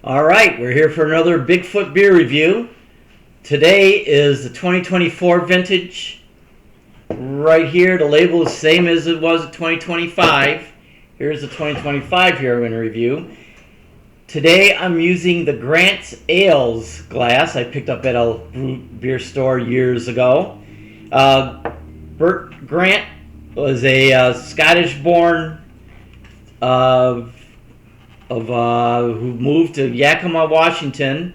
All right, we're here for another Bigfoot beer review. Today is the 2024 vintage. Right here, the label is the same as it was in 2025. Here's the 2025 here I'm going to review. Today I'm using the Grant's Ales glass I picked up at a beer store years ago. Bert Grant was a Scottish-born who moved to Yakima, Washington.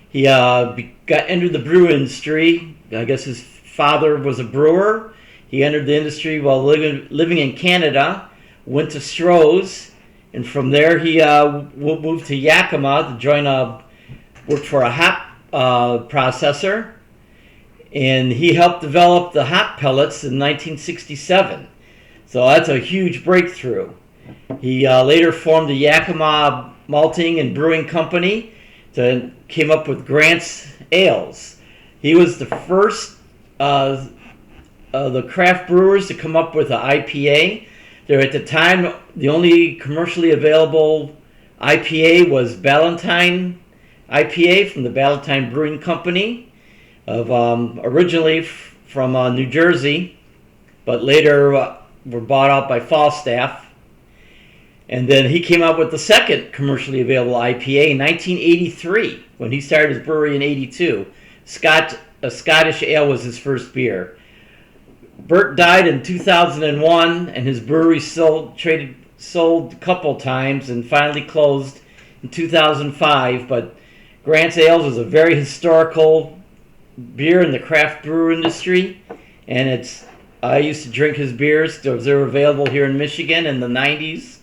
He entered the brew industry. I guess his father was a brewer. He entered the industry while living in Canada, went to Stroh's, and from there he moved to Yakima to work for a hop processor, and he helped develop the hop pellets in 1967. So that's a huge breakthrough. He later formed the Yakima Malting and Brewing Company that came up with Grant's Ales. He was the first the craft brewers to come up with an IPA. There at the time, the only commercially available IPA was Ballantine IPA from the Ballantine Brewing Company, originally from New Jersey, but later were bought out by Falstaff. And then he came up with the second commercially available IPA in 1983 when he started his brewery in 82. A Scottish ale was his first beer. Bert died in 2001, and his brewery sold a couple times and finally closed in 2005. But Grant's Ales is a very historical beer in the craft brewer industry, and I used to drink his beers. They were available here in Michigan in the 90s.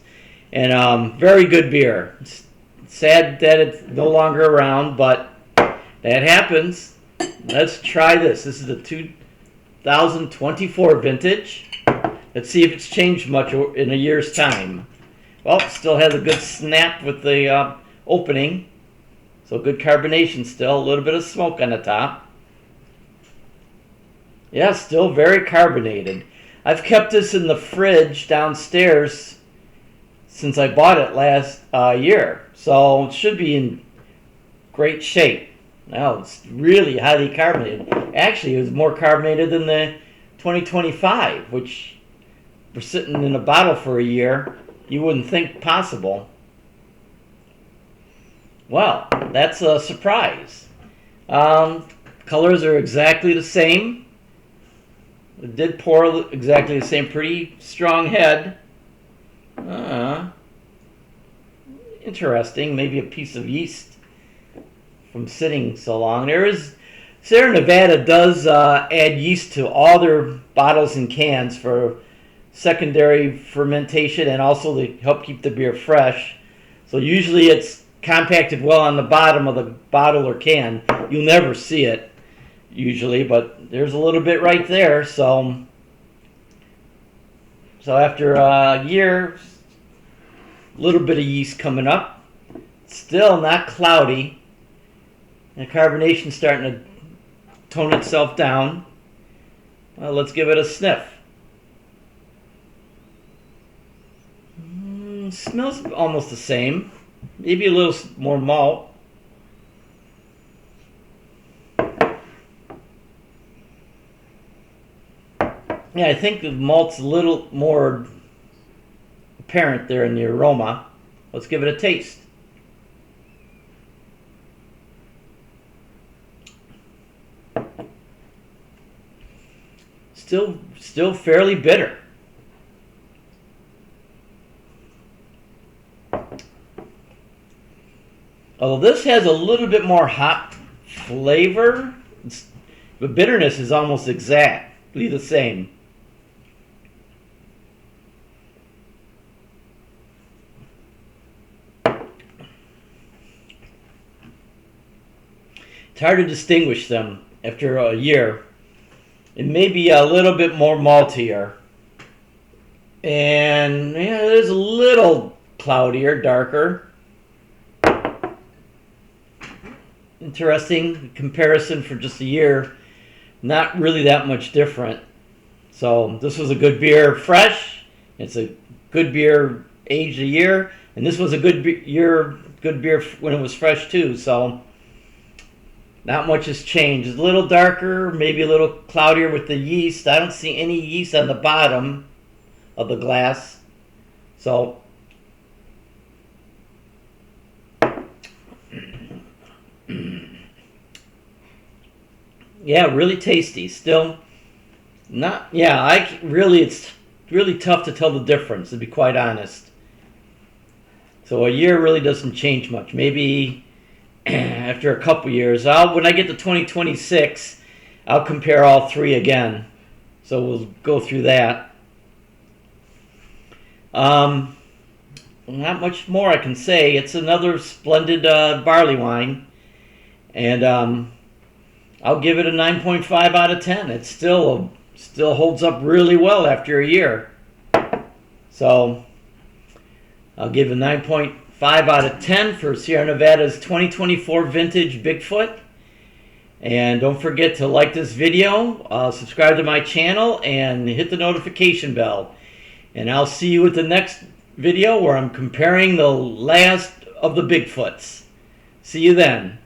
And very good beer. It's sad that it's no longer around, but that happens. Let's try this. This is the 2024 vintage. Let's see if it's changed much in a year's time. Well, still has a good snap with the opening. So good carbonation still. A little bit of smoke on the top. Yeah, still very carbonated. I've kept this in the fridge downstairs since I bought it last year, so it should be in great shape. Now it's really highly carbonated. Actually, it was more carbonated than the 2025, which we're sitting in a bottle for a year. You wouldn't think possible. Well, that's a surprise. Colors are exactly the same. It did pour exactly the same. Pretty strong head. Interesting. Maybe a piece of yeast from sitting so long. Sierra Nevada does add yeast to all their bottles and cans for secondary fermentation and also to help keep the beer fresh. So usually it's compacted well on the bottom of the bottle or can. You'll never see it usually, but there's a little bit right there. So after a year, a little bit of yeast coming up. Still not cloudy. The carbonation's starting to tone itself down. Well, let's give it a sniff. Smells almost the same. Maybe a little more malt. Yeah, I think the malt's a little more apparent there in the aroma. Let's give it a taste. Still fairly bitter. Although this has a little bit more hop flavor, the bitterness is almost exactly the same. It's hard to distinguish them after a year. It may be a little bit more maltier. And yeah, it is a little cloudier, darker. Interesting comparison for just a year. Not really that much different. So this was a good beer fresh. It's a good beer aged a year. And this was a good good beer when it was fresh too. So not much has changed. It's a little darker, maybe a little cloudier with the yeast. I don't see any yeast on the bottom of the glass. So yeah, really tasty. Still not, yeah, it's really tough to tell the difference, to be quite honest. So a year really doesn't change much. Maybe after a couple years, when I get to 2026, I'll compare all three again. So we'll go through that. Not much more I can say. It's another splendid barley wine, and I'll give it a 9.5 out of 10. It still holds up really well after a year. So I'll give a 9.5 out of 10 for Sierra Nevada's 2024 vintage Bigfoot. And don't forget to like this video, subscribe to my channel, and hit the notification bell. And I'll see you at the next video where I'm comparing the last of the Bigfoots. See you then.